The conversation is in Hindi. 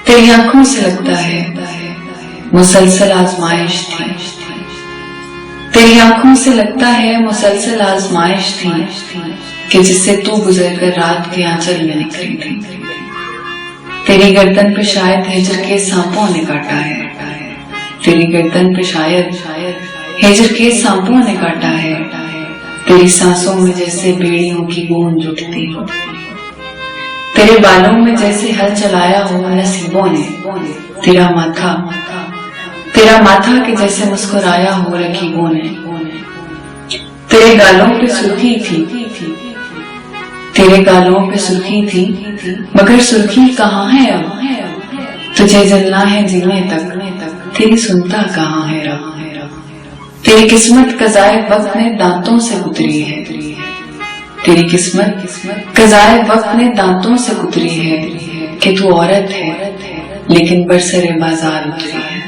तेरी आंखों से लगता है मुसलसल आजमाइश थी। तेरी आंखों से लगता है मुसलसल आजमाइश थी कि जिससे तू गुजर कर रात के आंचल में निकली थी। तेरी गर्दन पे शायद हिजर के सांपों ने काटा है। तेरी गर्दन पे शायद हिजर के सांपों ने काटा है। तेरी सांसों में जैसे बेड़ियों की गूंज उठती हो। तेरे बालों में जैसे हल चलाया हो नसीबों ने। तेरा माथा के जैसे मुस्कुराया हो रकीबों ने। तेरे गालों पे सुर्खी थी, तेरे गालों पे सुर्खी थी, मगर सुर्खी कहाँ है अब। तुझे जलना है जीने तक, तेरी सुनता कहाँ है रब। तेरी किस्मत कज़ाए वक्त ने दांतों से कुतरी है। तेरी किस्मत कज़ाए वक्त ने दांतों से कुतरी है कि तू औरत है लेकिन बरसरे बाजार उतरी है।